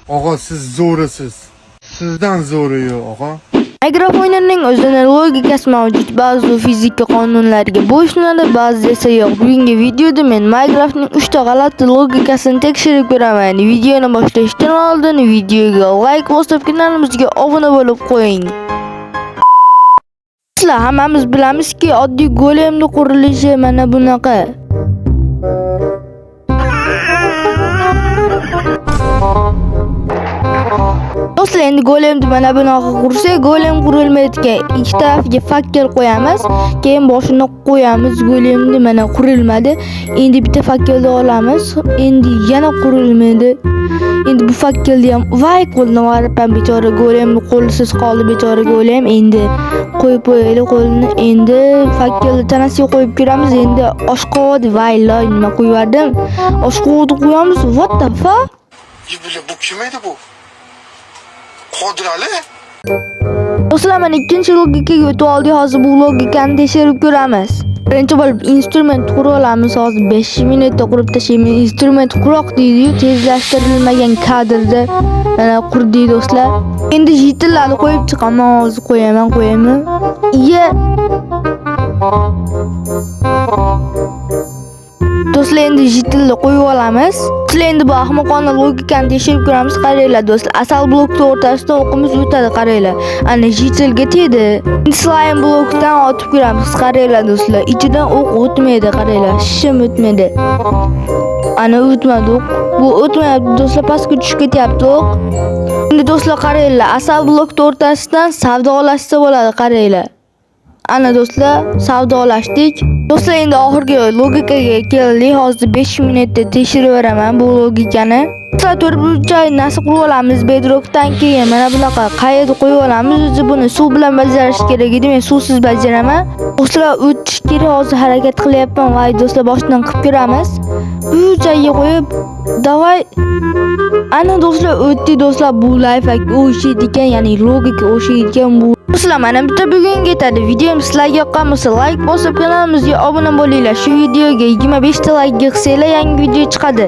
Og'a siz zo'risiz. Sizdan zo'ri yo'q, og'a. Minecraft o'yinining o'zining logikasi mavjud. Ba'zi fizika qonunlariga bo'ysunadi, ba'zi esa yo'q. Bugungi videoda men Minecraftning 3 ta g'alati logikasini tekshirib ko'raman. Videoni boshlashdan oldin videoga like bosib, kanalimizga obuna bo'lib qo'ying. Sizlar hammamiz bilamizki, oddiy golemning qurilishi mana bunaqa. Do'stlar, endi golemni mana bunaqa qursak, golem qurilmaydi ekan. Ikki tarafiga fakkel qo'yamiz, keyin boshini qo'yamiz. Golemni mana qurilmadi. Endi bitta fakkelni olamiz. Endi yana qurilmaydi. Endi bu fakkelni ham voy qo'lni varibman, bechora golemni qo'lsiz qoldi, bechora golem. Endi qo'yib qo'yaylik qo'lni. Endi fakkelni tanasiga qo'yib ko'ramiz. Endi oshqovni voy loy nima qo'yardim? Oshqovni qo'yamiz. What the fuck? Bu kim edi bu? Qodir Ali? Do'stlar, mana ikkinchi logikaga o'tib oldik. Hozir bu logikani tekshirib ko'ramiz. Birinchi bo'lib instrument qura olamiz. Hozir 5 minutda qurib tashlaymiz. Instrument quroq deydi-yu, tezlashtirilmagan kadrda mana qurdik do'stlar. Endi jitillarni qo'yib chiqaman. Hozir qo'yaman. Do'stlar, endi jitilni qo'yib olamiz. Sizlar endi bu ahmoqona logikani tekshirib ko'ramiz. Qaranglar do'stlar, asal blokni o'rtasida o'qimiz o'tadi, qaranglar. Ana jitilga tegdi. Endi slime blokdan otib ko'ramiz. Qaranglar do'stlar, ichidan o'q o'tmaydi, qaranglar. Shim o'tmaydi. Ana o'tmadi o'q. Bu o'tmayapti do'stlar, pastga tushib ketyapti o'q. Endi do'stlar qaranglar, asal blokni o'rtasidan savdolashsa bo'ladi, qaranglar. Ana do'stlar, savdolashdik. Do'stlar, endi oxirgi logikaga keldik. Hozir 5 minutda tekshiraveraman bu logikani. Do'stlar, 4 narsa qurib olamiz. Bedrockdan keyin mana bunaqa qayerga qo'yib olamiz. O'zi buni suv bilan bajarish kerak edi. Men suvsiz bajaraman. Do'stlar, o'tish kerak. Hozir harakat qilyapman. Voy do'stlar, boshdan qilib ko'ramiz. Bu joyga qo'yib, davay. Ana do'stlar, o'tdi do'stlar. Bu lifehack o'sha ekan, ya'ni logika o'sha ekan bu. Do'stlar, mana bitta bugunga yetadi. Videom sizlarga yoqqan bo'lsa, like bosib, kanalimizga obuna bo'linglar. Shu videoga 25 ta like qilsanglar, yangi video chiqadi.